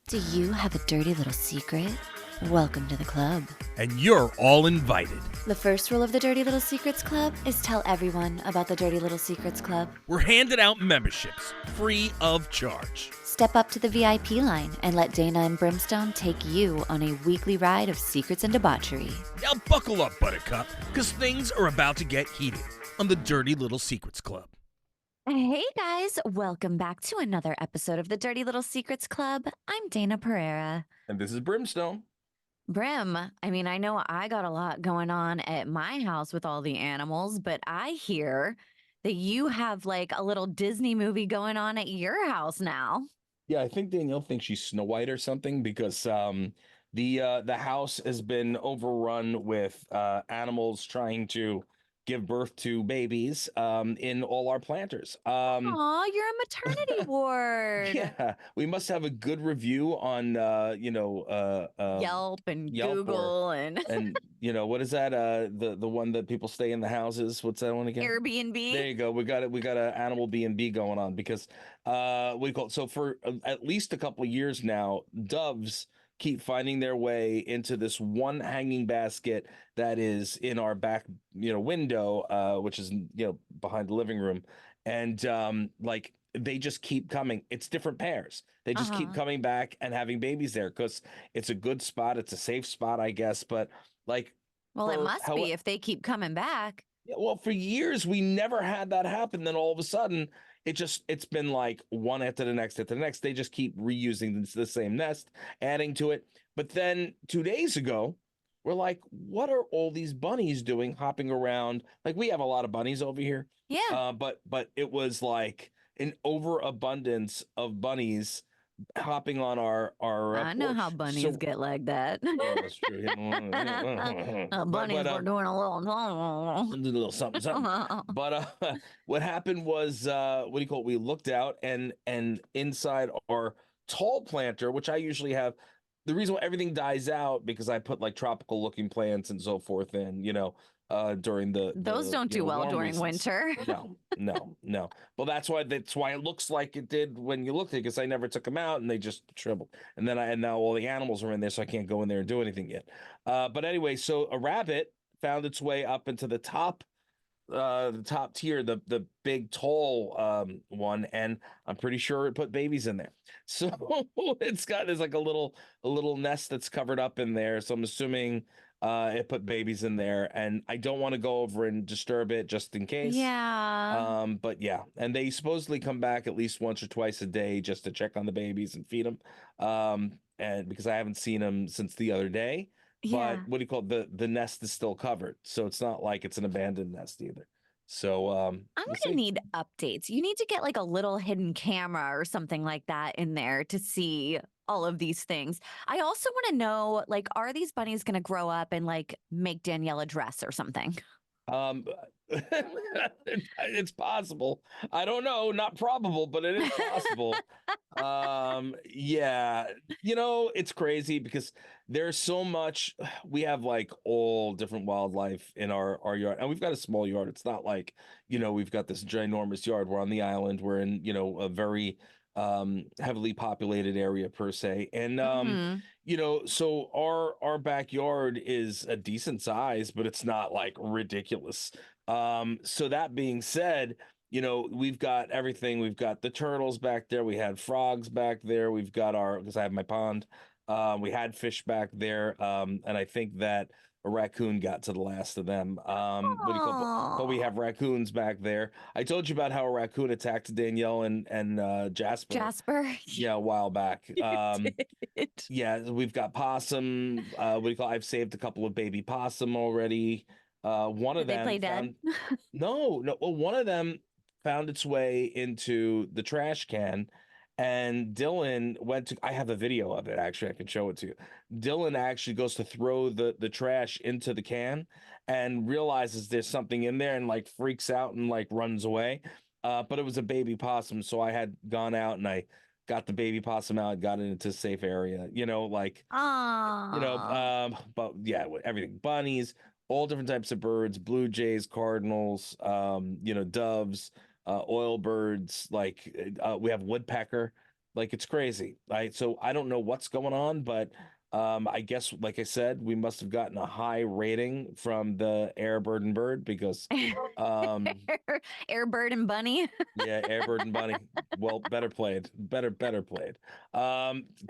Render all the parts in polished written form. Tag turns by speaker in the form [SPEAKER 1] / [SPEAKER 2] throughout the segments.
[SPEAKER 1] Do you have a dirty little secret? Welcome to the club.
[SPEAKER 2] And you're all invited.
[SPEAKER 1] The first rule of the Dirty Little Secrets Club is tell everyone about the Dirty Little Secrets Club.
[SPEAKER 2] We're handing out memberships, free of charge.
[SPEAKER 1] Step up to the VIP line and let Dana and Brimstone take you on a weekly ride of secrets and debauchery.
[SPEAKER 2] Now buckle up, Buttercup, because things are about to get heated on the Dirty Little Secrets Club.
[SPEAKER 1] Hey guys, welcome back to another episode of the Dirty Little Secrets Club. I'm Dana Pereira.
[SPEAKER 3] And this is Brimstone.
[SPEAKER 1] Brim, I know I got a lot going on at my house with all the animals, but I hear that you have like a little Disney movie going on at your house now.
[SPEAKER 3] Yeah, I think Danielle thinks she's Snow White or something because the house has been overrun with animals trying to give birth to babies in all our planters.
[SPEAKER 1] Aw, you're a maternity ward.
[SPEAKER 3] Yeah, we must have a good review on
[SPEAKER 1] Yelp and
[SPEAKER 3] Yelp
[SPEAKER 1] Google and
[SPEAKER 3] and what is that the one that people stay in the houses? What's that one again?
[SPEAKER 1] Airbnb.
[SPEAKER 3] There you go. We got an animal B&B going on because we call it, so for at least a couple of years now, doves keep finding their way into this one hanging basket that is in our back window, which is behind the living room, and like they just keep coming. It's different pairs. They just keep coming back and having babies there because it's a good spot. It's a safe spot, I guess. But like,
[SPEAKER 1] Well, it must be if they keep coming back.
[SPEAKER 3] yeah, well, for years we never had that happen. Then all of a sudden, it's been like one after the next after the next. They just keep reusing the same nest, adding to it. But then 2 days ago, we're like, what are all these bunnies doing, hopping around? Like we have a lot of bunnies over here.
[SPEAKER 1] Yeah.
[SPEAKER 3] But it was like an overabundance of bunnies hopping on our
[SPEAKER 1] I know
[SPEAKER 3] porch.
[SPEAKER 1] how bunnies get like that.
[SPEAKER 3] Yeah, that's true.
[SPEAKER 1] Bunnies were doing a
[SPEAKER 3] little something, something. But what happened was, what do you call it? We looked out and inside our tall planter, which I usually have, the reason why everything dies out because I put like tropical looking plants and so forth in, during
[SPEAKER 1] Those don't do well
[SPEAKER 3] warm
[SPEAKER 1] during
[SPEAKER 3] reasons.
[SPEAKER 1] winter.
[SPEAKER 3] No. Well, that's why it looks like it did when you looked at it, because I never took them out and they just shriveled. And now all the animals are in there, so I can't go in there and do anything yet. But anyway, so a rabbit found its way up into the top tier, the big tall one, and I'm pretty sure it put babies in there. So there's like a little nest that's covered up in there. So I'm assuming it put babies in there, and I don't want to go over and disturb it just in case.
[SPEAKER 1] Yeah.
[SPEAKER 3] But yeah, and they supposedly come back at least once or twice a day just to check on the babies and feed them. And because I haven't seen them since the other day.
[SPEAKER 1] Yeah.
[SPEAKER 3] But what do you call it? The nest is still covered, so it's not like it's an abandoned nest either. So
[SPEAKER 1] I'm
[SPEAKER 3] we'll
[SPEAKER 1] gonna
[SPEAKER 3] see.
[SPEAKER 1] need updates. You need to get like a little hidden camera or something like that in there to see all of these things. I also want to know, like, are these bunnies gonna grow up and like make Danielle a dress or something?
[SPEAKER 3] It's possible. I don't know, not probable, but it is possible. Yeah, it's crazy because there's so much. We have like all different wildlife in our yard, and we've got a small yard. It's not like, we've got this ginormous yard. We're on the island. We're in, a very heavily populated area per se. And
[SPEAKER 1] Mhm.
[SPEAKER 3] so our backyard is a decent size, but it's not like ridiculous. So that being said, we've got everything. We've got the turtles back there. We had frogs back there. We've got because I have my pond. We had fish back there. And I think that a raccoon got to the last of them. What do you call it? But we have raccoons back there. I told you about how a raccoon attacked Danielle and Jasper.
[SPEAKER 1] Jasper.
[SPEAKER 3] Yeah, a while back.
[SPEAKER 1] Did.
[SPEAKER 3] Yeah, we've got possum. What do you call? I've saved a couple of baby possum already. One of
[SPEAKER 1] Did they
[SPEAKER 3] them
[SPEAKER 1] play
[SPEAKER 3] found
[SPEAKER 1] dead?
[SPEAKER 3] no. Well, one of them found its way into the trash can, and Dylan went to. I have a video of it actually. I can show it to you. Dylan actually goes to throw the trash into the can, and realizes there's something in there, and like freaks out and like runs away. But it was a baby possum, so I had gone out and I got the baby possum out, got it into a safe area.
[SPEAKER 1] Aw.
[SPEAKER 3] But yeah, everything, bunnies, all different types of birds, blue jays, cardinals, doves, oil birds. Like we have woodpecker. Like it's crazy. So I don't know what's going on, but I guess, like I said, we must have gotten a high rating from the Air Bird and Bird because um
[SPEAKER 1] Air Bird and Bunny.
[SPEAKER 3] yeah, Airbird and Bunny. Well, better played. Better played.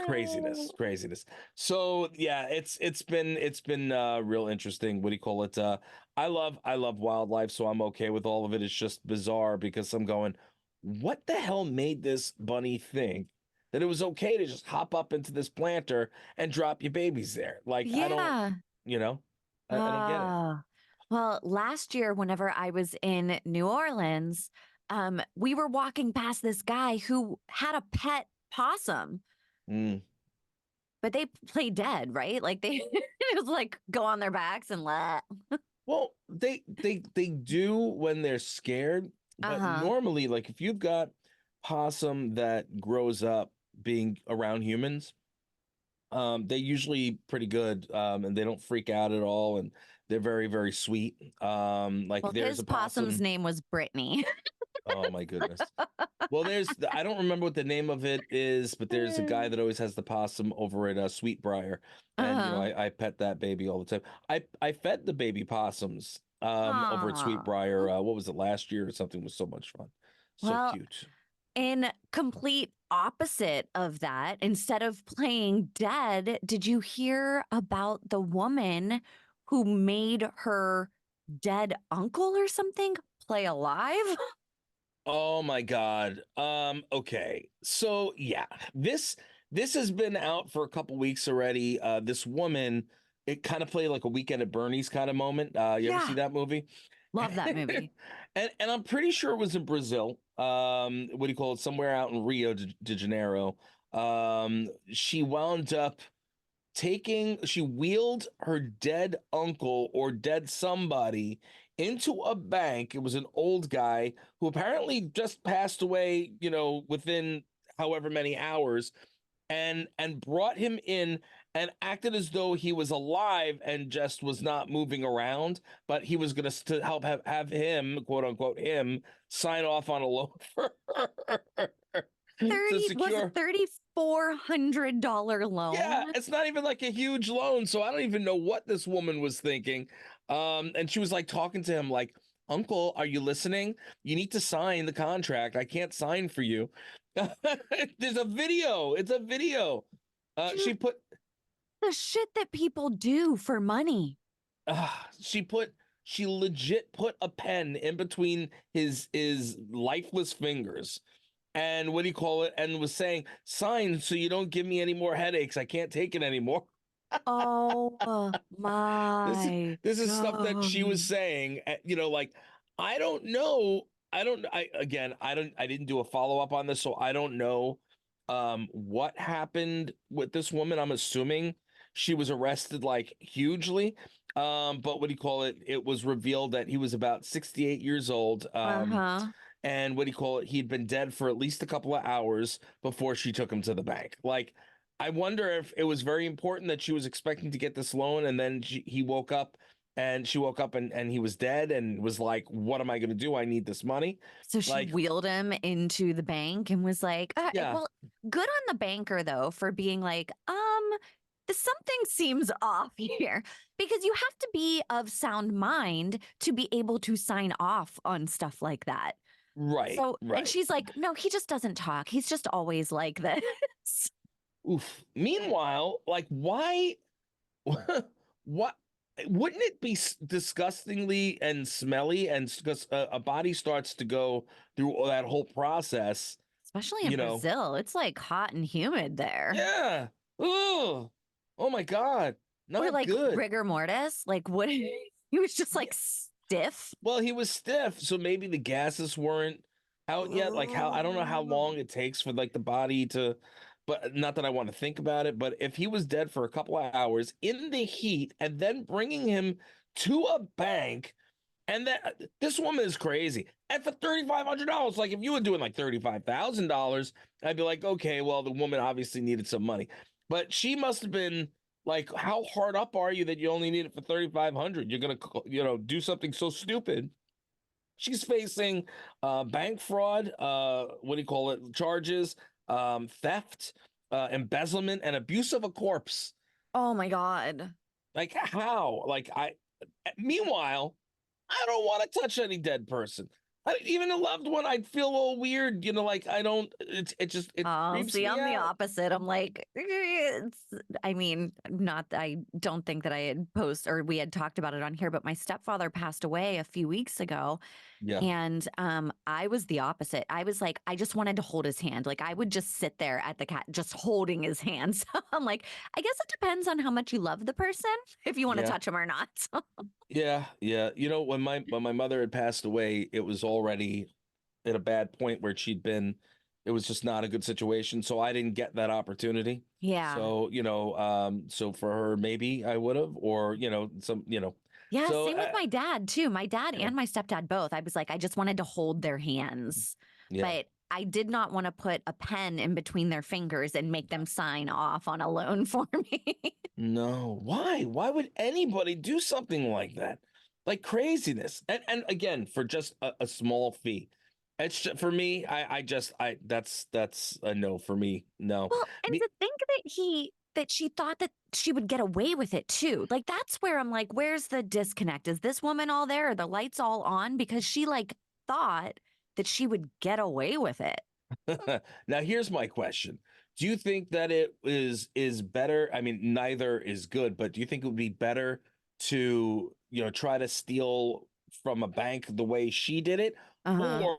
[SPEAKER 3] Craziness. So yeah, it's been real interesting. What do you call it? I love wildlife, so I'm okay with all of it. It's just bizarre because I'm going, what the hell made this bunny think that it was okay to just hop up into this planter and drop your babies there? Like I don't,
[SPEAKER 1] Yeah.
[SPEAKER 3] you know, I don't get it.
[SPEAKER 1] Ah. Well, last year, whenever I was in New Orleans, we were walking past this guy who had a pet possum,
[SPEAKER 3] Mm.
[SPEAKER 1] but they play dead, right? Like they it was like go on their backs and let.
[SPEAKER 3] Well, they do when they're scared, but
[SPEAKER 1] Uh-huh.
[SPEAKER 3] normally, like if you've got possum that grows up being around humans, they're usually pretty good, and they don't freak out at all, and they're very, very sweet. Like
[SPEAKER 1] Well,
[SPEAKER 3] there's
[SPEAKER 1] his
[SPEAKER 3] a
[SPEAKER 1] possum's
[SPEAKER 3] possum.
[SPEAKER 1] name was Brittany.
[SPEAKER 3] Oh my goodness. Well, I don't remember what the name of it is, but there's a guy that always has the possum over at Sweetbriar, and
[SPEAKER 1] Uh-huh.
[SPEAKER 3] I pet that baby all the time. I fed the baby possums over at
[SPEAKER 1] Aw.
[SPEAKER 3] Sweetbriar. What was it, last year or something? It was so much fun, so
[SPEAKER 1] Well,
[SPEAKER 3] cute.
[SPEAKER 1] in complete opposite of that, instead of playing dead, did you hear about the woman who made her dead uncle or something play alive?
[SPEAKER 3] Oh my God. Okay. So yeah, this has been out for a couple weeks already. This woman, it kind of played like a Weekend at Bernie's kind of moment. You ever see
[SPEAKER 1] Yeah,
[SPEAKER 3] that movie?
[SPEAKER 1] love that movie.
[SPEAKER 3] And I'm pretty sure it was in Brazil. What do you call it? Somewhere out in Rio de Janeiro. She wound up she wheeled her dead uncle or dead somebody into a bank. It was an old guy who apparently just passed away, within however many hours, and brought him in and acted as though he was alive and just was not moving around, but he was going to help have him, quote unquote, him sign off on a loan for her to
[SPEAKER 1] 30 was a
[SPEAKER 3] secure.
[SPEAKER 1] $3,400
[SPEAKER 3] Yeah,
[SPEAKER 1] loan.
[SPEAKER 3] it's not even like a huge loan, so I don't even know what this woman was thinking. And she was like talking to him like, "Uncle, are you listening? You need to sign the contract. I can't sign for you." There's a video. It's a video. She
[SPEAKER 1] Dude,
[SPEAKER 3] put
[SPEAKER 1] the shit that people do for money.
[SPEAKER 3] uh, she put she legit put a pen in between his lifeless fingers, and what do you call it? And was saying, "Sign so you don't give me any more headaches. I can't take it anymore."
[SPEAKER 1] Oh
[SPEAKER 3] This is
[SPEAKER 1] my
[SPEAKER 3] this is stuff that she was
[SPEAKER 1] God.
[SPEAKER 3] saying. Like I don't know. I don't. I again. I don't. I didn't do a follow up on this, so I don't know what happened with this woman. I'm assuming she was arrested like hugely. But what do you call it? It was revealed that he was about 68 years old.
[SPEAKER 1] Uh-huh.
[SPEAKER 3] And what do you call it? He'd been dead for at least a couple of hours before she took him to the bank. Like, I wonder if it was very important that she was expecting to get this loan, and then he woke up, and she woke up, and he was dead, and was like, "What am I going to do? I need this money."
[SPEAKER 1] So she
[SPEAKER 3] Like,
[SPEAKER 1] wheeled him into the bank and was like,
[SPEAKER 3] yeah,
[SPEAKER 1] well, good on the banker though for being like, something seems off here because you have to be of sound mind to be able to sign off on stuff like that.
[SPEAKER 3] right,
[SPEAKER 1] So, and
[SPEAKER 3] right.
[SPEAKER 1] she's like, no, he just doesn't talk. He's just always like this.
[SPEAKER 3] Oof. Meanwhile, like, why? What? Wouldn't it be disgustingly and smelly? And because a body starts to go through all that whole process,
[SPEAKER 1] Especially in
[SPEAKER 3] you know?
[SPEAKER 1] Brazil. It's like hot and humid there.
[SPEAKER 3] Yeah. Oh, oh my God.
[SPEAKER 1] Or
[SPEAKER 3] Not
[SPEAKER 1] like
[SPEAKER 3] good.
[SPEAKER 1] rigor mortis. Like what he was just like stiff.
[SPEAKER 3] Well, he was stiff, so maybe the gases weren't out yet. Like how I don't know how long it takes for like the body to, but not that I want to think about it, but if he was dead for a couple of hours in the heat and then bringing him to a bank, and that this woman is crazy. And for $3,500, like if you were doing like $35,000, I'd be like, okay, well, the woman obviously needed some money. But she must have been like, how hard up are you that you only need it for 3,500? You're gonna, do something so stupid. She's facing bank fraud, what do you call it, charges, theft, embezzlement, and abuse of a corpse.
[SPEAKER 1] Oh my God.
[SPEAKER 3] Like how? Meanwhile, I don't want to touch any dead person. Even a loved one, I'd feel a little weird. Like I don't. It
[SPEAKER 1] Oh,
[SPEAKER 3] creeps
[SPEAKER 1] see,
[SPEAKER 3] me
[SPEAKER 1] I'm the
[SPEAKER 3] out.
[SPEAKER 1] opposite. I'm like, I mean, not that I don't think that I had post or we had talked about it on here, but my stepfather passed away a few weeks ago.
[SPEAKER 3] Yeah,
[SPEAKER 1] And I was the opposite. I was like, I just wanted to hold his hand. Like I would just sit there at the cat, just holding his hand. So I'm like, I guess it depends on how much you love the person, if you want to
[SPEAKER 3] yeah,
[SPEAKER 1] touch him or not.
[SPEAKER 3] yeah. When my mother had passed away, it was already at a bad point where she'd been. It was just not a good situation, so I didn't get that opportunity.
[SPEAKER 1] Yeah.
[SPEAKER 3] So so for her, maybe I would have, or
[SPEAKER 1] Yeah,
[SPEAKER 3] so
[SPEAKER 1] same with my dad too. My dad
[SPEAKER 3] yeah,
[SPEAKER 1] and my stepdad both. I was like, I just wanted to hold their hands,
[SPEAKER 3] yeah.
[SPEAKER 1] but I did not want to put a pen in between their fingers and make them sign off on a loan for me.
[SPEAKER 3] No, why? Why would anybody do something like that? Like craziness. And again, for just a small fee. For me, that's a no for me. No.
[SPEAKER 1] Well, and
[SPEAKER 3] Me
[SPEAKER 1] to think that she thought that she would get away with it too. Like that's where I'm like, where's the disconnect? Is this woman all there? Are the lights all on? Because she like thought that she would get away with it.
[SPEAKER 3] Now here's my question. Do you think that it is better? I mean, neither is good, but do you think it would be better to, try to steal from a bank the way she did it,
[SPEAKER 1] Uh-huh.
[SPEAKER 3] or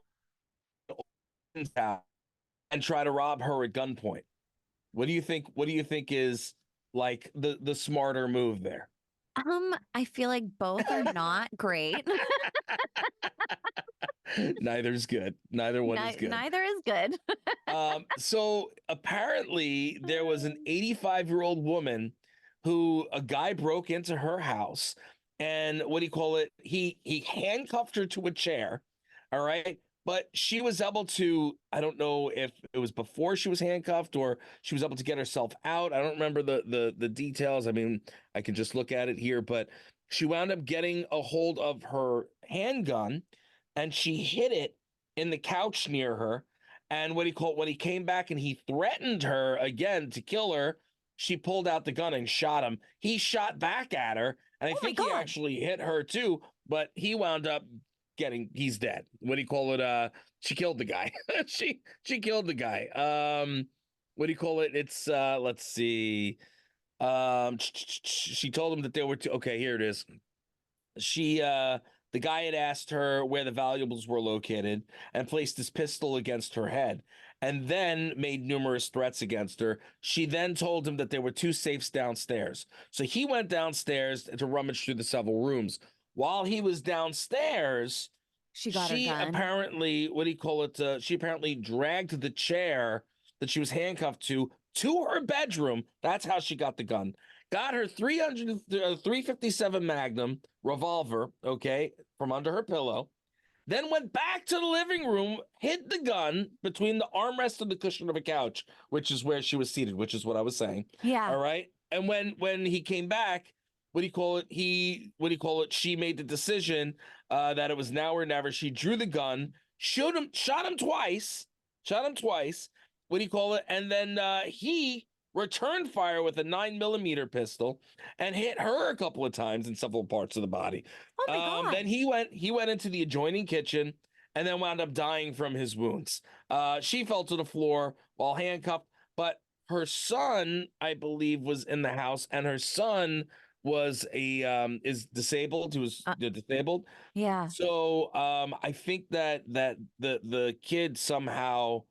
[SPEAKER 3] and try to rob her at gunpoint? What do you think? What do you think is like the smarter move there?
[SPEAKER 1] I feel like both are not great.
[SPEAKER 3] Neither's good. Neither one is good.
[SPEAKER 1] Neither is good.
[SPEAKER 3] So apparently there was an 85-year-old woman who a guy broke into her house, and what do you call it? He handcuffed her to a chair. All right. But she was able to, I don't know if it was before she was handcuffed or she was able to get herself out. I don't remember the details. I mean, I can just look at it here, but she wound up getting a hold of her handgun and she hid it in the couch near her. And what he called when he came back and he threatened her again to kill her, she pulled out the gun and shot him. He shot back at her, and I
[SPEAKER 1] Oh my
[SPEAKER 3] think he
[SPEAKER 1] God.
[SPEAKER 3] actually hit her too, but he wound up he's dead. What do you call it? She killed the guy. she killed the guy. What do you call it? It's let's see. She told him that there were two. Okay, here it is. She the guy had asked her where the valuables were located and placed his pistol against her head and then made numerous threats against her. She then told him that there were two safes downstairs. So he went downstairs to rummage through the several rooms. While he was downstairs,
[SPEAKER 1] She got her
[SPEAKER 3] she
[SPEAKER 1] gun.
[SPEAKER 3] apparently, what do you call it? She apparently dragged the chair that she was handcuffed to her bedroom. That's how she got the gun. Got her 357 Magnum revolver, okay, from under her pillow. Then went back to the living room, hid the gun between the armrest and the cushion of a couch, which is where she was seated, which is what I was saying.
[SPEAKER 1] Yeah.
[SPEAKER 3] All right. And when he came back, what do you call it? She made the decision that it was now or never. She drew the gun, shot him twice, shot him twice. What do you call it? And then he returned fire with a 9mm pistol and hit her a couple of times in several parts of the body.
[SPEAKER 1] Oh my
[SPEAKER 3] Then
[SPEAKER 1] God.
[SPEAKER 3] he went into the adjoining kitchen and then wound up dying from his wounds. She fell to the floor while handcuffed, but her son, I believe, was in the house, and her son was is disabled. He was disabled.
[SPEAKER 1] Yeah.
[SPEAKER 3] So I think that the kid somehow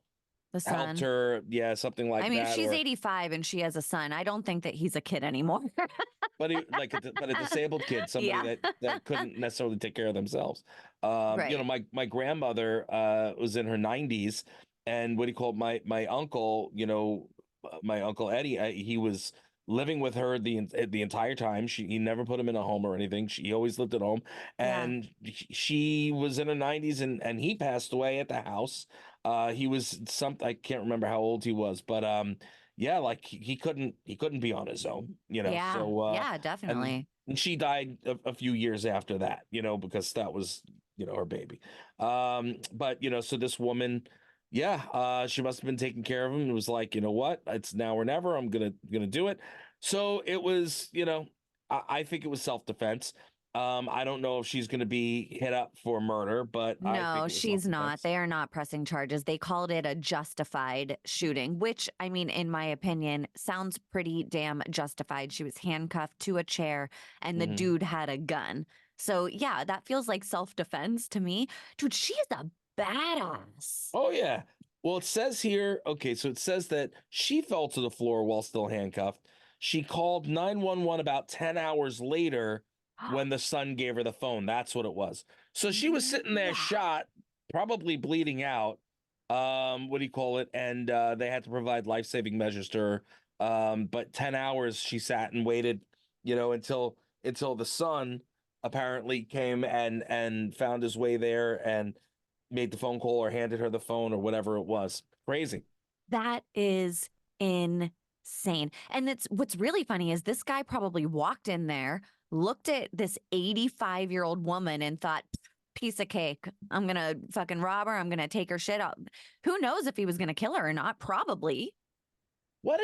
[SPEAKER 1] The
[SPEAKER 3] helped
[SPEAKER 1] son.
[SPEAKER 3] her, yeah, something
[SPEAKER 1] I
[SPEAKER 3] like
[SPEAKER 1] mean,
[SPEAKER 3] that,
[SPEAKER 1] she's
[SPEAKER 3] or
[SPEAKER 1] 85 and she has a son. I don't think that he's a kid anymore.
[SPEAKER 3] but a disabled kid, somebody
[SPEAKER 1] Yeah.
[SPEAKER 3] that couldn't necessarily take care of themselves.
[SPEAKER 1] Right.
[SPEAKER 3] My grandmother was in her 90s, and what do you call it? My uncle, my uncle Eddie, he was living with her the entire time. He never put him in a home or anything. He always lived at home,
[SPEAKER 1] Yeah.
[SPEAKER 3] and she was in her 90s, and he passed away at the house. He was I can't remember how old he was, but yeah, like he couldn't be on his own,
[SPEAKER 1] Yeah.
[SPEAKER 3] so
[SPEAKER 1] Yeah,
[SPEAKER 3] and
[SPEAKER 1] definitely.
[SPEAKER 3] she died a few years after that, because that was her baby. But so this woman, Yeah, she must have been taking care of him. It was like, you know what? It's now or never. I'm gonna do it. So it was, I think it was self-defense. I don't know if she's gonna be hit up for murder, but I think
[SPEAKER 1] No,
[SPEAKER 3] it was
[SPEAKER 1] she's not.
[SPEAKER 3] self-defense.
[SPEAKER 1] They are not pressing charges. They called it a justified shooting, which, I mean, in my opinion, sounds pretty damn justified. She was handcuffed to a chair and the
[SPEAKER 3] Hmm.
[SPEAKER 1] dude had a gun. So, yeah, that feels like self defense to me. Dude, she is a badass.
[SPEAKER 3] Oh yeah. Well, it says here, okay, so it says that she fell to the floor while still handcuffed. She called 911 about 10 hours later when the son gave her the phone. That's what it was. So she was sitting there
[SPEAKER 1] Wow.
[SPEAKER 3] shot, probably bleeding out. What do you call it? And they had to provide life-saving measures to her. But 10 hours she sat and waited, until the son apparently came and found his way there and made the phone call or handed her the phone or whatever it was. Crazy.
[SPEAKER 1] That is insane. And it's what's really funny is this guy probably walked in there, looked at this 85-year-old woman and thought, piece of cake. I'm going to fucking rob her. I'm going to take her shit out. Who knows if he was going to kill her or not? Probably.
[SPEAKER 3] What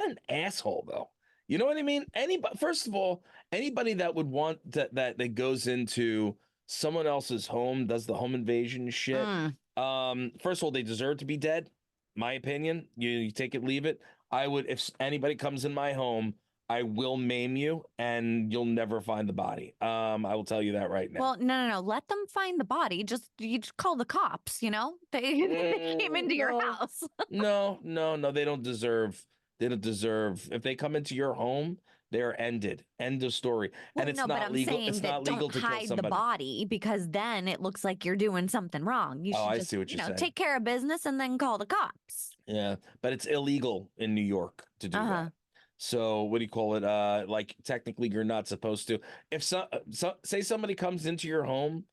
[SPEAKER 3] an asshole though. You know what I mean? Anybody, first of all, anybody that would want that goes into someone else's home, does the home invasion shit.
[SPEAKER 1] Mm,
[SPEAKER 3] First of all, they deserve to be dead. My opinion. You take it, leave it. I would, if anybody comes in my home, I will maim you and you'll never find the body. I will tell you that right now.
[SPEAKER 1] well, no. Let them find the body. You just call the cops, you know? They came into your
[SPEAKER 3] No,
[SPEAKER 1] house.
[SPEAKER 3] no. They don't deserve. They don't deserve. If they come into your home, they're ended. End of story.
[SPEAKER 1] Well,
[SPEAKER 3] And it's
[SPEAKER 1] no, but
[SPEAKER 3] not
[SPEAKER 1] I'm
[SPEAKER 3] legal.
[SPEAKER 1] saying
[SPEAKER 3] It's
[SPEAKER 1] that
[SPEAKER 3] not legal
[SPEAKER 1] don't
[SPEAKER 3] to kill
[SPEAKER 1] hide the
[SPEAKER 3] somebody.
[SPEAKER 1] body because then it looks like you're doing something wrong. You
[SPEAKER 3] Oh,
[SPEAKER 1] should
[SPEAKER 3] I
[SPEAKER 1] just,
[SPEAKER 3] see what you're saying.
[SPEAKER 1] take care of business and then call the cops.
[SPEAKER 3] Yeah, but it's illegal in New York to do
[SPEAKER 1] Uh-huh.
[SPEAKER 3] that. So what do you call it? Like technically, you're not supposed to. If say somebody comes into your home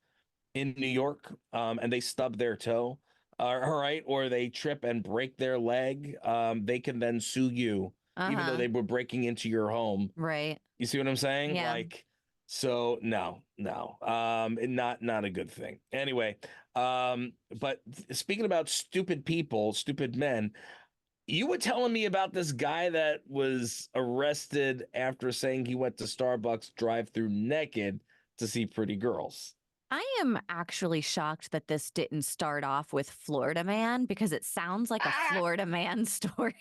[SPEAKER 3] in New York, and they stub their toe, all right, or they trip and break their leg, they can then sue you, even though
[SPEAKER 1] Uh-huh.
[SPEAKER 3] they were breaking into your home.
[SPEAKER 1] Right.
[SPEAKER 3] You see what I'm saying?
[SPEAKER 1] Yeah.
[SPEAKER 3] Like, so no, not a good thing. Anyway, but speaking about stupid people, stupid men, you were telling me about this guy that was arrested after saying he went to Starbucks drive-through naked to see pretty girls.
[SPEAKER 1] I am actually shocked that this didn't start off with Florida Man because it sounds like a
[SPEAKER 3] Ah!
[SPEAKER 1] Florida Man story.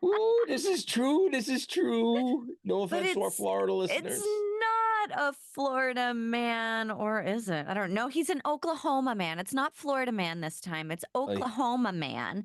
[SPEAKER 3] Ooh, this is true. This is true. No
[SPEAKER 1] But
[SPEAKER 3] offense to our Florida
[SPEAKER 1] it's
[SPEAKER 3] listeners.
[SPEAKER 1] not a Florida Man, or is it? I don't know. He's an Oklahoma man. It's not Florida Man this time. It's
[SPEAKER 3] Like,
[SPEAKER 1] Oklahoma Man.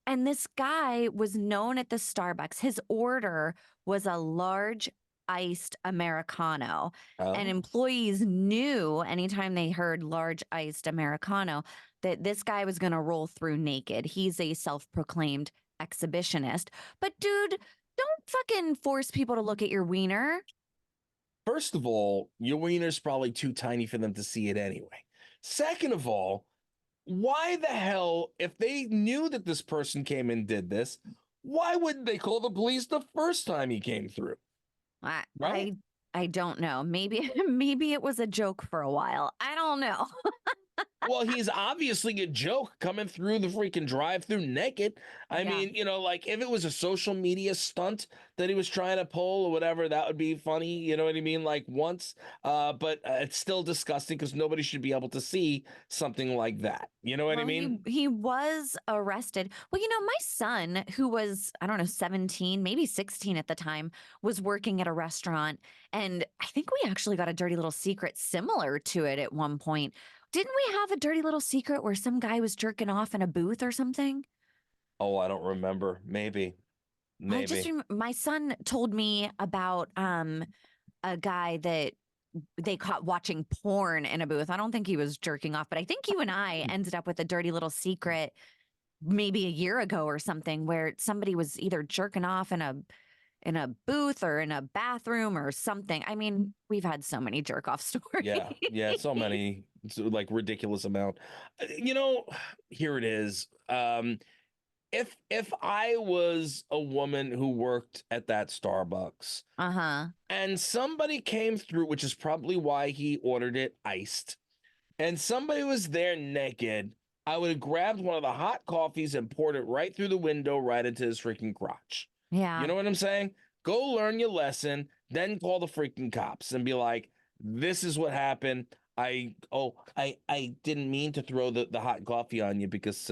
[SPEAKER 1] And this guy was known at the Starbucks. His order was a large iced Americano. And
[SPEAKER 3] oh,
[SPEAKER 1] employees knew anytime they heard large iced Americano that this guy was going to roll through naked. He's a self proclaimed exhibitionist. But dude, don't fucking force people to look at your wiener.
[SPEAKER 3] first of all, your wiener's probably too tiny for them to see it anyway. Second of all, why the hell, if they knew that this person came and did this, why wouldn't they call the police the first time he came through?
[SPEAKER 1] I,
[SPEAKER 3] Right?
[SPEAKER 1] I, I don't know. Maybe, maybe it was a joke for a while. I don't know.
[SPEAKER 3] Well, he's obviously a joke coming through the freaking drive-through naked. I
[SPEAKER 1] Yeah.
[SPEAKER 3] mean, like if it was a social media stunt that he was trying to pull or whatever, that would be funny. You know what I mean? Like once, but it's still disgusting because nobody should be able to see something like that. You know what I
[SPEAKER 1] Well, he
[SPEAKER 3] mean?
[SPEAKER 1] he was arrested. Well, my son, who was, I don't know, 17, maybe 16 at the time, was working at a restaurant. And I think we actually got a dirty little secret similar to it at one point. Didn't we have a dirty little secret where some guy was jerking off in a booth or something?
[SPEAKER 3] Oh, I don't remember. Maybe,
[SPEAKER 1] I just
[SPEAKER 3] maybe.
[SPEAKER 1] my son told me about a guy that they caught watching porn in a booth. I don't think he was jerking off, but I think you and I ended up with a dirty little secret maybe a year ago or something where somebody was either jerking off in a booth or in a bathroom or something. I mean, we've had so many jerk off stories.
[SPEAKER 3] Yeah, so many, like ridiculous amount. Here it is. If I was a woman who worked at that Starbucks
[SPEAKER 1] Uh-huh.
[SPEAKER 3] and somebody came through, which is probably why he ordered it iced, and somebody was there naked, I would have grabbed one of the hot coffees and poured it right through the window, right into his freaking crotch. You
[SPEAKER 1] Yeah.
[SPEAKER 3] know what I'm saying? Go learn your lesson, then call the freaking cops and be like, this is what happened. I didn't mean to throw the hot coffee on you because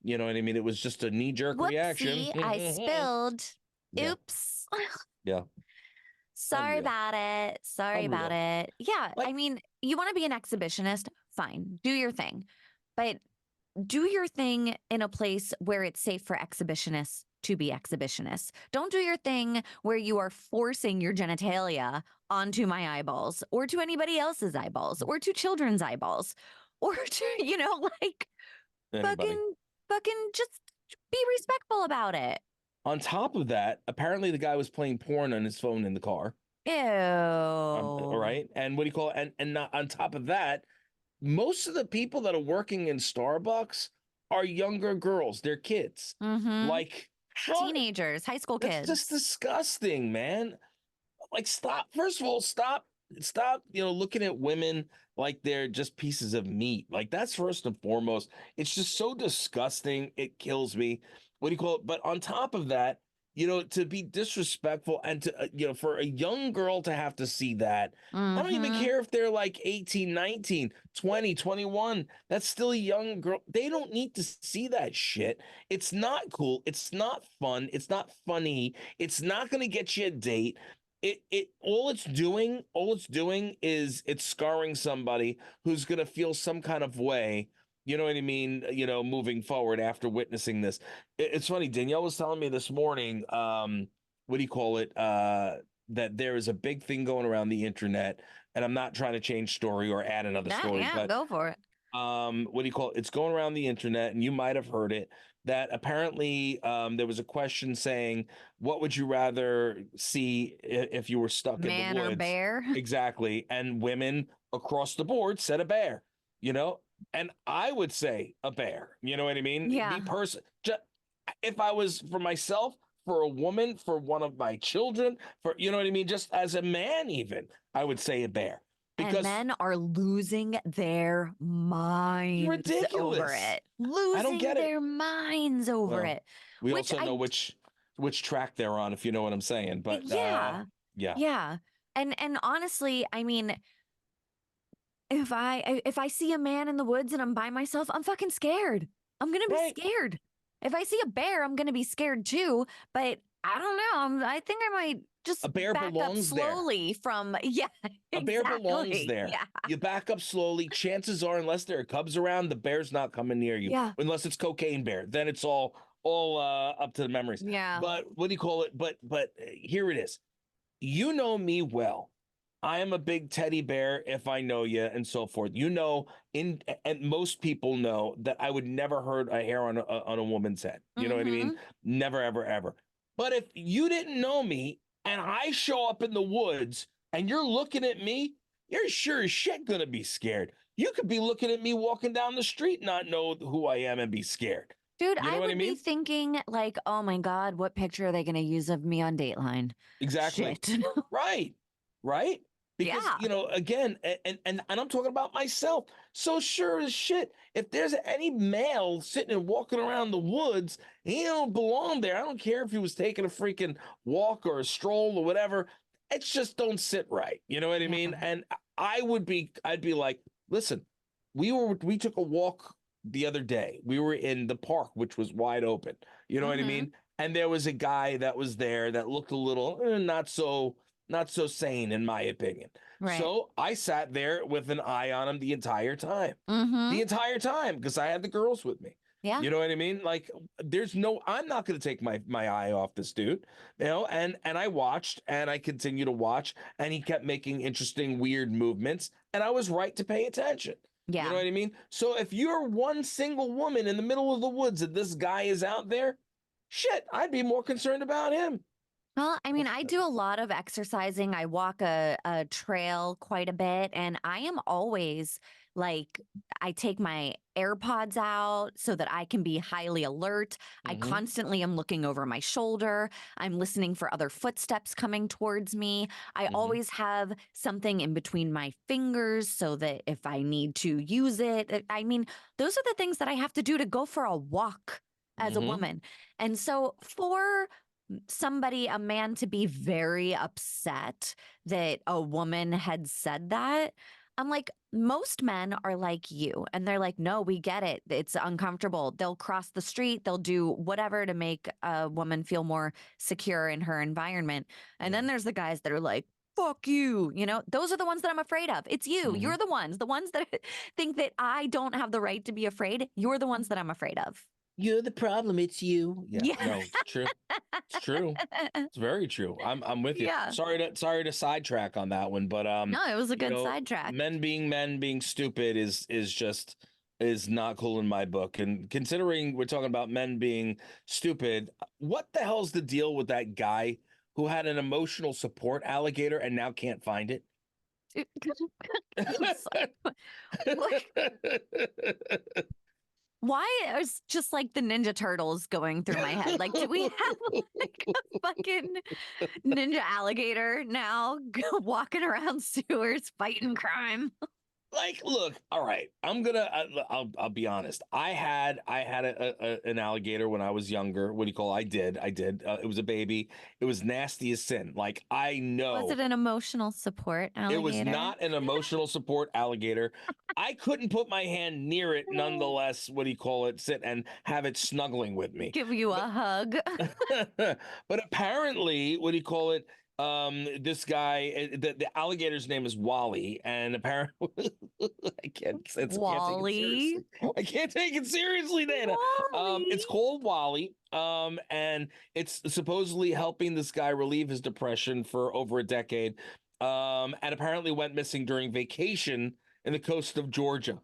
[SPEAKER 3] you know what I mean? It was just a knee-jerk reaction.
[SPEAKER 1] Whoopsie, I spilled.
[SPEAKER 3] Yeah,
[SPEAKER 1] Oops.
[SPEAKER 3] yeah.
[SPEAKER 1] Sorry
[SPEAKER 3] Unreal.
[SPEAKER 1] about it. Sorry about
[SPEAKER 3] Unreal.
[SPEAKER 1] it. Yeah, I
[SPEAKER 3] Like,
[SPEAKER 1] mean, you want to be an exhibitionist? Fine, do your thing. But do your thing in a place where it's safe for exhibitionists to be exhibitionists. Don't do your thing where you are forcing your genitalia onto my eyeballs or to anybody else's eyeballs or to children's eyeballs or to, like
[SPEAKER 3] anybody.
[SPEAKER 1] fucking just be respectful about it.
[SPEAKER 3] On top of that, apparently the guy was playing porn on his phone in the car. All
[SPEAKER 1] Ew.
[SPEAKER 3] right. And what do you call it? And not on top of that, most of the people that are working in Starbucks are younger girls. They're kids.
[SPEAKER 1] Mm-hmm.
[SPEAKER 3] Like, how
[SPEAKER 1] Teenagers, high school
[SPEAKER 3] that's just
[SPEAKER 1] kids.
[SPEAKER 3] disgusting, man. Like, stop. First of all, stop, looking at women like they're just pieces of meat. Like, that's first and foremost. It's just so disgusting. It kills me. What do you call it? But on top of that, to be disrespectful and to, for a young girl to have to see that, I don't even
[SPEAKER 1] Mm-hmm.
[SPEAKER 3] care if they're like 18, 19, 20, 21. That's still a young girl. They don't need to see that shit. It's not cool. It's not fun. It's not funny. It's not going to get you a date. All it's doing is it's scarring somebody who's going to feel some kind of way, you know what I mean, moving forward after witnessing this. It's funny, Danielle was telling me this morning, what do you call it, that there is a big thing going around the internet, and I'm not trying to change story or add another
[SPEAKER 1] Yeah,
[SPEAKER 3] story,
[SPEAKER 1] yeah,
[SPEAKER 3] but
[SPEAKER 1] go for it.
[SPEAKER 3] what do you call it, it's going around the internet, and you might have heard it, that apparently there was a question saying, what would you rather see if you were stuck in the
[SPEAKER 1] Man or
[SPEAKER 3] woods?
[SPEAKER 1] bear?
[SPEAKER 3] Exactly. And women across the board said a bear, you know? And I would say a bear. You know what I mean? Me
[SPEAKER 1] Yeah.
[SPEAKER 3] person, just, if I was for myself, for a woman, for one of my children, for, you know what I mean? Just as a man, even, I would say a bear.
[SPEAKER 1] And
[SPEAKER 3] Because
[SPEAKER 1] men are losing their
[SPEAKER 3] it's
[SPEAKER 1] minds over
[SPEAKER 3] ridiculous.
[SPEAKER 1] it.
[SPEAKER 3] I don't
[SPEAKER 1] Losing
[SPEAKER 3] get it.
[SPEAKER 1] their minds over
[SPEAKER 3] Well,
[SPEAKER 1] it.
[SPEAKER 3] we
[SPEAKER 1] Which
[SPEAKER 3] also know which track they're on, if you know what I'm saying. But
[SPEAKER 1] yeah.
[SPEAKER 3] yeah,
[SPEAKER 1] Yeah. And honestly, I mean, if I see a man in the woods and I'm by myself, I'm fucking scared. I'm gonna be
[SPEAKER 3] right.
[SPEAKER 1] scared. If I see a bear, I'm gonna be scared too. But I don't know. I think I might just
[SPEAKER 3] A bear
[SPEAKER 1] back up
[SPEAKER 3] belongs there.
[SPEAKER 1] slowly from yeah,
[SPEAKER 3] A bear belongs
[SPEAKER 1] exactly.
[SPEAKER 3] there.
[SPEAKER 1] Yeah.
[SPEAKER 3] You back up slowly. Chances are, unless there are cubs around, the bear's not coming near you.
[SPEAKER 1] Yeah.
[SPEAKER 3] Unless it's cocaine bear, then it's all up to the memories.
[SPEAKER 1] Yeah.
[SPEAKER 3] But what do you call it? But here it is. You know me well. I am a big teddy bear if I know you and so forth. And most people know that I would never hurt a hair on a woman's head. You know what I
[SPEAKER 1] Mm-hmm.
[SPEAKER 3] mean? Never, ever, ever. But if you didn't know me and I show up in the woods and you're looking at me, you're sure as shit gonna be scared. You could be looking at me walking down the street, not know who I am and be scared.
[SPEAKER 1] Dude,
[SPEAKER 3] You know
[SPEAKER 1] I
[SPEAKER 3] what I
[SPEAKER 1] would be
[SPEAKER 3] mean?
[SPEAKER 1] thinking like, oh my God, what picture are they going to use of me on Dateline?
[SPEAKER 3] Exactly.
[SPEAKER 1] Shit.
[SPEAKER 3] Right. Right. Because,
[SPEAKER 1] Yeah.
[SPEAKER 3] again, and I'm talking about myself. So sure as shit, if there's any male sitting and walking around the woods, he don't belong there. I don't care if he was taking a freaking walk or a stroll or whatever. It's just don't sit right. You know what I
[SPEAKER 1] Yeah.
[SPEAKER 3] mean? And I'd be like, listen, we took a walk the other day. We were in the park, which was wide open. You know what I
[SPEAKER 1] Mm-hmm.
[SPEAKER 3] mean? And there was a guy that was there that looked a little not so sane, in my opinion.
[SPEAKER 1] Right.
[SPEAKER 3] So I sat there with an eye on him the entire time.
[SPEAKER 1] Mm-hmm.
[SPEAKER 3] The entire time, because I had the girls with me.
[SPEAKER 1] Yeah.
[SPEAKER 3] You know what I mean? Like, I'm not going to take my eye off this dude, and I watched and I continued to watch, and he kept making interesting, weird movements, and I was right to pay attention. You know
[SPEAKER 1] Yeah.
[SPEAKER 3] what I mean? So if you're one single woman in the middle of the woods and this guy is out there, shit, I'd be more concerned about him.
[SPEAKER 1] Well, I mean, I do a lot of exercising. I walk a trail quite a bit, and I am always like I take my AirPods out so that I can be highly alert. I constantly am looking over my shoulder. I'm listening for other footsteps coming towards me. I always have something in between my fingers so that if I need to use it, I mean, those are the things that I have to do to go for a walk as a woman. And so for somebody, a man, to be very upset that a woman had said that, I'm like, most men are like you. And they're like, no, we get it. It's uncomfortable. They'll cross the street. They'll do whatever to make a woman feel more secure in her environment. And then there's the guys that are like, fuck you. You know, those are the ones that I'm afraid of. It's you. You're the ones that think that I don't have the right to be afraid. You're the ones that I'm afraid of.
[SPEAKER 3] You're the problem. It's you. Yeah.
[SPEAKER 1] Yeah.
[SPEAKER 3] No, it's true. It's true. It's very true. I'm with you.
[SPEAKER 1] Yeah.
[SPEAKER 3] Sorry to sidetrack on that one, but
[SPEAKER 1] No, it was a
[SPEAKER 3] you
[SPEAKER 1] good
[SPEAKER 3] know,
[SPEAKER 1] sidetrack.
[SPEAKER 3] men being stupid is not cool in my book. And considering we're talking about men being stupid, what the hell's the deal with that guy who had an emotional support alligator and now can't find it?
[SPEAKER 1] It's like, what? Why is just like the Ninja Turtles going through my head? Like, do we have like a fucking ninja alligator now walking around sewers fighting crime?
[SPEAKER 3] Like, look, all right. I'll be honest. I had an alligator when I was younger. What do you call? I did. It was a baby. It was nasty as sin. Like, I know.
[SPEAKER 1] Was it an emotional support alligator?
[SPEAKER 3] It was not an emotional support alligator. I couldn't put my hand near it. Nonetheless, what do you call it? Sit and have it snuggling with me.
[SPEAKER 1] Give you a hug.
[SPEAKER 3] But apparently, what do you call it? This guy, the alligator's name is Wally, and apparently,
[SPEAKER 1] Wally.
[SPEAKER 3] I can't take it seriously, Dana. It's called Wally. And it's supposedly helping this guy relieve his depression for over a decade. And apparently went missing during vacation in the coast of Georgia.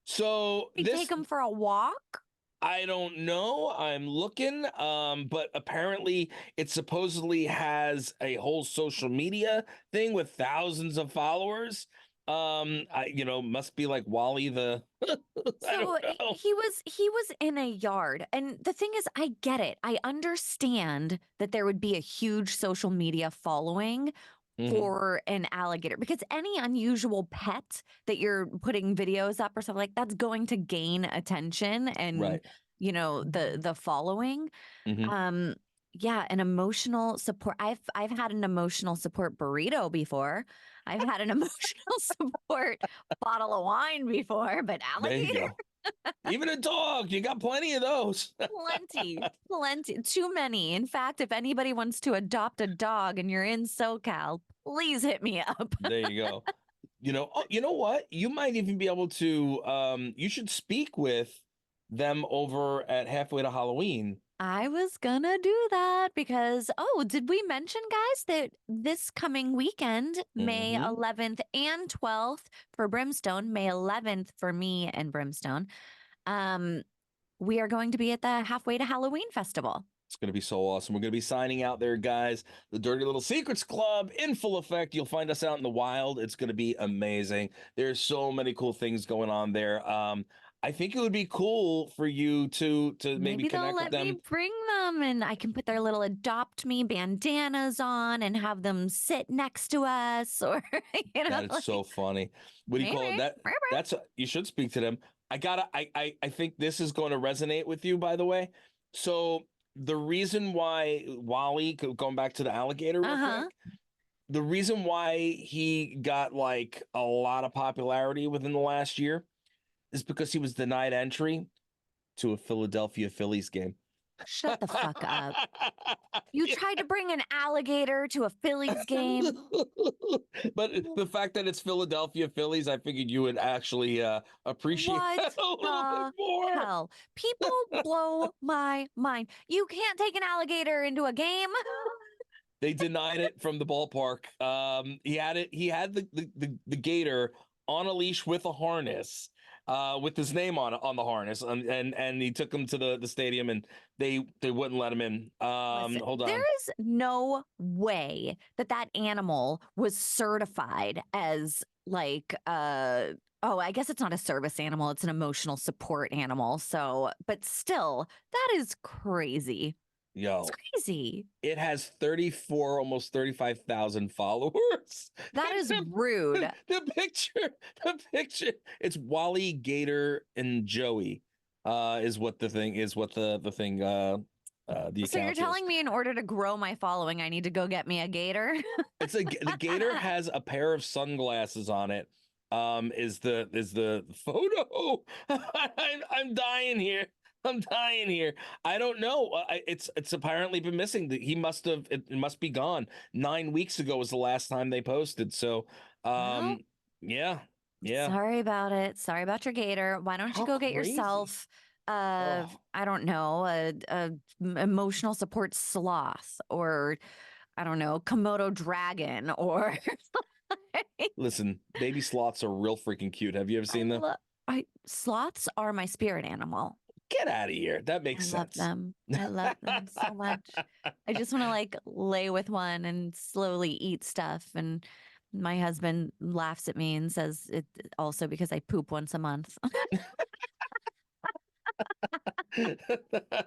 [SPEAKER 3] So
[SPEAKER 1] You take him for a walk?
[SPEAKER 3] I don't know. I'm looking, but apparently it supposedly has a whole social media thing with thousands of followers. Must be like Wally the. I
[SPEAKER 1] So
[SPEAKER 3] don't know.
[SPEAKER 1] he was in a yard, and the thing is, I get it. I understand that there would be a huge social media following for an alligator, because any unusual pet that you're putting videos up or something like that's going to gain attention and
[SPEAKER 3] Right.
[SPEAKER 1] the following. Yeah, an emotional support. I've had an emotional support burrito before. I've had an emotional support bottle of wine before, but
[SPEAKER 3] There you
[SPEAKER 1] alligator,
[SPEAKER 3] go. Even a dog, you got plenty of those.
[SPEAKER 1] plenty, too many. In fact, if anybody wants to adopt a dog and you're in SoCal, please hit me up.
[SPEAKER 3] There you go. You know what? You might even be able to. You should speak with them over at Halfway to Halloween.
[SPEAKER 1] I was gonna do that because, did we mention, guys, that this coming weekend, May 11th and 12th for Brimstone, May 11th for me and Brimstone, we are going to be at the Halfway to Halloween Festival.
[SPEAKER 3] It's going to be so awesome. We're going to be signing out there, guys. The Dirty Little Secrets Club in full effect. You'll find us out in the wild. It's going to be amazing. There's so many cool things going on there. I think it would be cool for you to maybe connect
[SPEAKER 1] they'll
[SPEAKER 3] with
[SPEAKER 1] let me
[SPEAKER 3] them.
[SPEAKER 1] bring them, and I can put their little Adopt Me bandanas on and have them sit next to us, or
[SPEAKER 3] That is so funny. What do you call it? That's you should speak to them. I think this is going to resonate with you, by the way. So the reason why Wally, going back to the alligator real quick, the reason why he got like a lot of popularity within the last year is because he was denied entry to a Philadelphia Phillies game.
[SPEAKER 1] Shut the fuck up. You tried to bring an alligator to a Phillies game.
[SPEAKER 3] But the fact that it's Philadelphia Phillies, I figured you would actually appreciate that a little bit more.
[SPEAKER 1] Hell, people blow my mind. You can't take an alligator into a game.
[SPEAKER 3] They denied it from the ballpark. He had the gator on a leash with a harness. With his name on the harness, and he took him to the stadium, and they wouldn't let him in.
[SPEAKER 1] Listen,
[SPEAKER 3] Hold on.
[SPEAKER 1] there is no way that animal was certified as like Oh, I guess it's not a service animal. It's an emotional support animal. So, but still, that is crazy. It's
[SPEAKER 3] Yo,
[SPEAKER 1] crazy.
[SPEAKER 3] it has 34, almost 35,000 followers.
[SPEAKER 1] That
[SPEAKER 3] And
[SPEAKER 1] is rude.
[SPEAKER 3] the picture, it's Wally, Gator, and Joey, is what the thing is, what the thing, the
[SPEAKER 1] So you're
[SPEAKER 3] account is.
[SPEAKER 1] telling me in order to grow my following, I need to go get me a gator?
[SPEAKER 3] The gator has a pair of sunglasses on it. Is the photo? I'm dying here. I'm dying here. I don't know. It's apparently been missing. He must have. It must be gone. 9 weeks ago was the last time they posted. So,
[SPEAKER 1] Well,
[SPEAKER 3] yeah, yeah.
[SPEAKER 1] sorry about it. Sorry about your gator. Why don't you
[SPEAKER 3] How
[SPEAKER 1] go get
[SPEAKER 3] crazy.
[SPEAKER 1] yourself
[SPEAKER 3] Oh,
[SPEAKER 1] I don't know, emotional support sloth, or I don't know, Komodo dragon, or
[SPEAKER 3] listen, baby sloths are real freaking cute. Have you ever
[SPEAKER 1] I
[SPEAKER 3] seen them?
[SPEAKER 1] love I sloths are my spirit animal.
[SPEAKER 3] Get out of here. That
[SPEAKER 1] I
[SPEAKER 3] makes
[SPEAKER 1] love
[SPEAKER 3] sense.
[SPEAKER 1] them. I love them so much. I just want to like lay with one and slowly eat stuff. And my husband laughs at me and says it also because I poop once a month.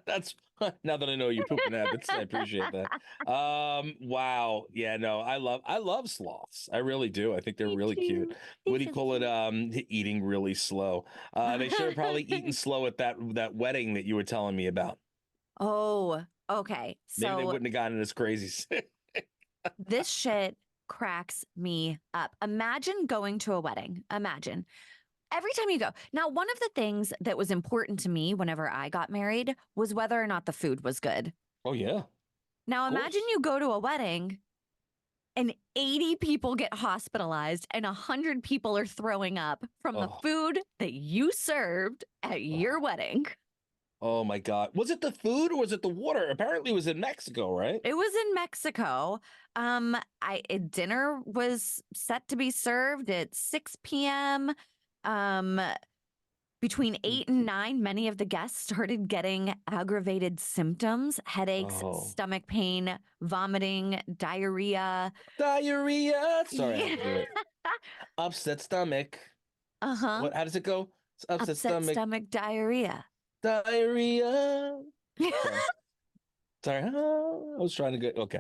[SPEAKER 3] That's now that I know your pooping habits. I appreciate that. Wow. Yeah, no, I love sloths. I really do. I think they're
[SPEAKER 1] Me
[SPEAKER 3] really cute.
[SPEAKER 1] too.
[SPEAKER 3] What
[SPEAKER 1] They're
[SPEAKER 3] do you
[SPEAKER 1] so
[SPEAKER 3] call it?
[SPEAKER 1] cute.
[SPEAKER 3] Eating really slow. They should have probably eaten slow at that wedding that you were telling me about.
[SPEAKER 1] Oh, okay.
[SPEAKER 3] Maybe they
[SPEAKER 1] So
[SPEAKER 3] wouldn't have gotten as crazy.
[SPEAKER 1] this shit cracks me up. Imagine going to a wedding. Imagine every time you go. Now, one of the things that was important to me whenever I got married was whether or not the food was good.
[SPEAKER 3] Oh yeah, of
[SPEAKER 1] Now, imagine
[SPEAKER 3] course.
[SPEAKER 1] you go to a wedding and 80 people get hospitalized and 100 people are throwing up from the
[SPEAKER 3] Oh,
[SPEAKER 1] food that you served at your
[SPEAKER 3] oh,
[SPEAKER 1] wedding.
[SPEAKER 3] oh my God. Was it the food or was it the water? Apparently, it was in Mexico, right?
[SPEAKER 1] It was in Mexico. Dinner was set to be served at 6 p.m. Um, Between 8 and 9, many of the guests started getting aggravated symptoms, headaches,
[SPEAKER 3] Oh,
[SPEAKER 1] stomach pain, vomiting, diarrhea.
[SPEAKER 3] diarrhea. Sorry, I had
[SPEAKER 1] Yeah.
[SPEAKER 3] to do it. Upset stomach.
[SPEAKER 1] Uh-huh.
[SPEAKER 3] What? How does it go? It's upset
[SPEAKER 1] Upset
[SPEAKER 3] stomach,
[SPEAKER 1] stomach, diarrhea.
[SPEAKER 3] diarrhea. Sorry, sorry. I was trying to get. Okay,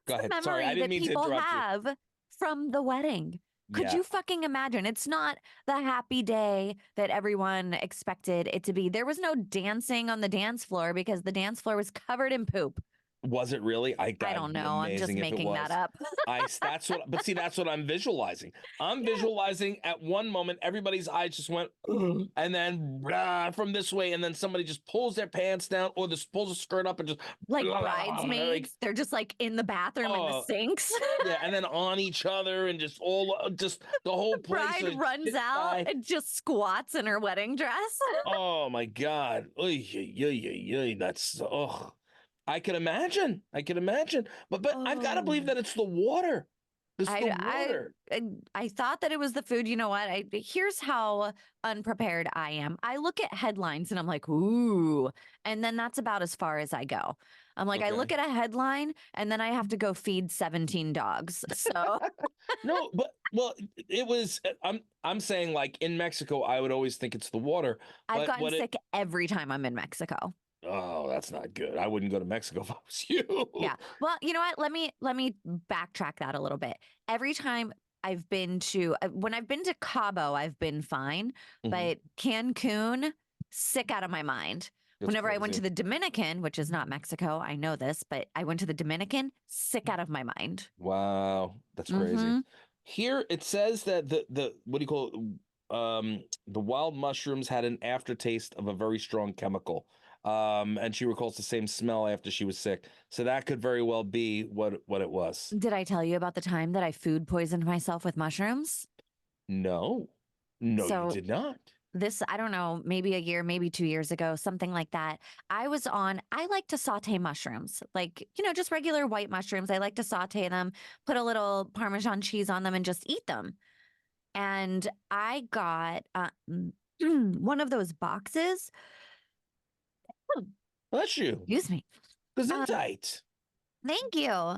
[SPEAKER 1] That's
[SPEAKER 3] go
[SPEAKER 1] the
[SPEAKER 3] ahead. Sorry, I
[SPEAKER 1] memory
[SPEAKER 3] didn't
[SPEAKER 1] that
[SPEAKER 3] mean to
[SPEAKER 1] people
[SPEAKER 3] interrupt you.
[SPEAKER 1] have from the wedding. Could
[SPEAKER 3] Yeah,
[SPEAKER 1] you fucking imagine? It's not the happy day that everyone expected it to be. There was no dancing on the dance floor because the dance floor was covered in poop.
[SPEAKER 3] was it really?
[SPEAKER 1] I
[SPEAKER 3] That'd
[SPEAKER 1] don't
[SPEAKER 3] be
[SPEAKER 1] know. I'm just
[SPEAKER 3] amazing if it
[SPEAKER 1] making that
[SPEAKER 3] was.
[SPEAKER 1] up.
[SPEAKER 3] That's what. But see, that's what I'm visualizing. I'm
[SPEAKER 1] Yeah.
[SPEAKER 3] visualizing at one moment everybody's eyes just went, and then from this way, and then somebody just pulls their pants down or just pulls a skirt up and just
[SPEAKER 1] Like
[SPEAKER 3] like,
[SPEAKER 1] bridesmaids, they're just like in the bathroom in the
[SPEAKER 3] oh.
[SPEAKER 1] sinks.
[SPEAKER 3] Yeah, and then on each other and just the whole
[SPEAKER 1] The
[SPEAKER 3] place
[SPEAKER 1] bride
[SPEAKER 3] is
[SPEAKER 1] runs
[SPEAKER 3] hit
[SPEAKER 1] out
[SPEAKER 3] by.
[SPEAKER 1] and just squats in her wedding dress.
[SPEAKER 3] Oh my God. Oy, oy, oy, oy, oy. That's I can imagine. I can imagine. But I've got to believe
[SPEAKER 1] Oh.
[SPEAKER 3] that it's the water. It's the
[SPEAKER 1] I,
[SPEAKER 3] water.
[SPEAKER 1] I thought that it was the food. You know what? Here's how unprepared I am. I look at headlines and I'm like, ooh, and then that's about as far as I go. I'm like, I look
[SPEAKER 3] Okay.
[SPEAKER 1] at a headline and then I have to go feed 17 dogs. So
[SPEAKER 3] No, but well, it was I'm saying like in Mexico, I would always think it's the water.
[SPEAKER 1] I've
[SPEAKER 3] But
[SPEAKER 1] gotten sick every time I'm in Mexico.
[SPEAKER 3] oh, that's not good. I wouldn't go to Mexico if I was you.
[SPEAKER 1] Yeah. Well, you know what? Let me backtrack that a little bit. Every time I've been to when I've been to Cabo, I've been fine,
[SPEAKER 3] Mhm.
[SPEAKER 1] but Cancun, sick out of my mind.
[SPEAKER 3] That's
[SPEAKER 1] Whenever I went to
[SPEAKER 3] crazy.
[SPEAKER 1] the Dominican, which is not Mexico, I know this, but I went to the Dominican, sick out of my mind.
[SPEAKER 3] Wow, that's crazy.
[SPEAKER 1] Mm-hmm.
[SPEAKER 3] Here it says that the what do you call it? The wild mushrooms had an aftertaste of a very strong chemical. And she recalls the same smell after she was sick. So that could very well be what it was.
[SPEAKER 1] Did I tell you about the time that I food poisoned myself with mushrooms?
[SPEAKER 3] No. No, you
[SPEAKER 1] So
[SPEAKER 3] did not.
[SPEAKER 1] this, I don't know, maybe a year, maybe 2 years ago, something like that. I like to saute mushrooms, like, just regular white mushrooms. I like to saute them, put a little Parmesan cheese on them, and just eat them. And I got one of those boxes.
[SPEAKER 3] Bless you.
[SPEAKER 1] Excuse me. Um,
[SPEAKER 3] Gesundheit.
[SPEAKER 1] Thank you.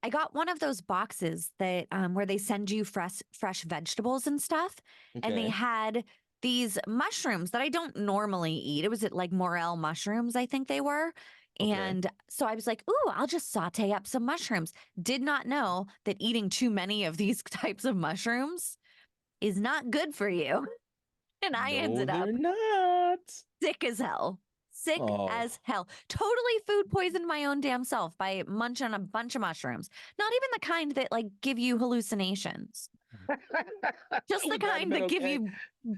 [SPEAKER 1] I got one of those boxes that where they send you fresh vegetables and stuff, and they
[SPEAKER 3] Okay.
[SPEAKER 1] had these mushrooms that I don't normally eat. It was like morel mushrooms, I think they were.
[SPEAKER 3] Okay.
[SPEAKER 1] And so I was like, "Ooh, I'll just saute up some mushrooms." Did not know that eating too many of these types of mushrooms is not good for you. And I
[SPEAKER 3] No,
[SPEAKER 1] ended
[SPEAKER 3] they're
[SPEAKER 1] up
[SPEAKER 3] not.
[SPEAKER 1] sick as hell. Sick
[SPEAKER 3] Oh.
[SPEAKER 1] as hell. Totally food poisoned my own damn self by munching a bunch of mushrooms. Not even the kind that like give you hallucinations. Just the
[SPEAKER 3] Would that have
[SPEAKER 1] kind
[SPEAKER 3] been
[SPEAKER 1] that give
[SPEAKER 3] okay?
[SPEAKER 1] you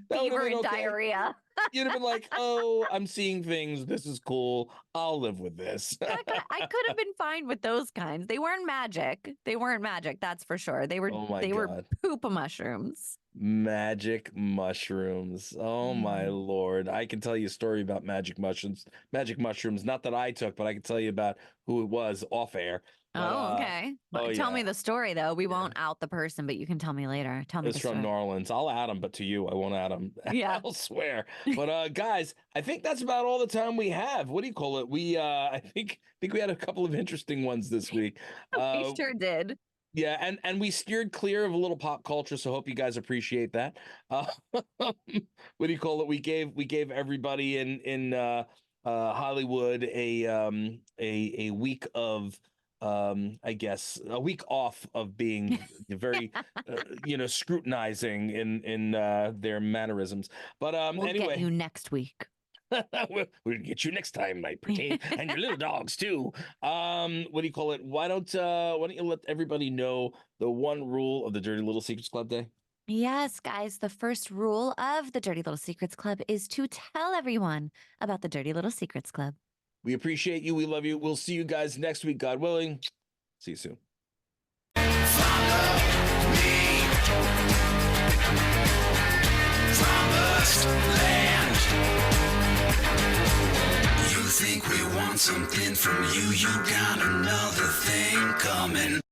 [SPEAKER 3] That would have
[SPEAKER 1] fever
[SPEAKER 3] been
[SPEAKER 1] and
[SPEAKER 3] okay.
[SPEAKER 1] diarrhea.
[SPEAKER 3] You'd have been like, "Oh, I'm seeing things. This is cool. I'll live with this."
[SPEAKER 1] I could have been fine with those kinds. They weren't magic. They weren't magic, that's for sure. They were
[SPEAKER 3] Oh my
[SPEAKER 1] they were
[SPEAKER 3] God.
[SPEAKER 1] poop mushrooms.
[SPEAKER 3] Magic mushrooms. Oh my
[SPEAKER 1] Mm.
[SPEAKER 3] Lord. I can tell you a story about magic mushrooms. Magic mushrooms, not that I took, but I can tell you about who it was off air. But
[SPEAKER 1] Oh, okay.
[SPEAKER 3] oh
[SPEAKER 1] Tell me
[SPEAKER 3] yeah.
[SPEAKER 1] the story though. We
[SPEAKER 3] Yeah.
[SPEAKER 1] won't out the person, but you can tell me later. Tell me
[SPEAKER 3] It's
[SPEAKER 1] the
[SPEAKER 3] from New
[SPEAKER 1] story.
[SPEAKER 3] Orleans. I'll add them, but to you, I won't add them
[SPEAKER 1] Yeah.
[SPEAKER 3] elsewhere. But guys, I think that's about all the time we have. What do you call it? We I think we had a couple of interesting ones this week.
[SPEAKER 1] We
[SPEAKER 3] Uh
[SPEAKER 1] sure did.
[SPEAKER 3] Yeah, and we steered clear of a little pop culture, so hope you guys appreciate that. What do you call it? We gave everybody in Hollywood a week of I guess a week off of being very scrutinizing in their mannerisms. But
[SPEAKER 1] We'll get
[SPEAKER 3] anyway.
[SPEAKER 1] you next week.
[SPEAKER 3] We'll get you next time, my pretty, and your little dogs too. What do you call it? Why don't you let everybody know the one rule of the Dirty Little Secrets Club Day?
[SPEAKER 1] Yes, guys, the first rule of the Dirty Little Secrets Club is to tell everyone about the Dirty Little Secrets Club.
[SPEAKER 3] We appreciate you. We love you. We'll see you guys next week, God willing. See you soon.
[SPEAKER 4] Follow me. Promised land. You think we want something from you? You got another thing coming.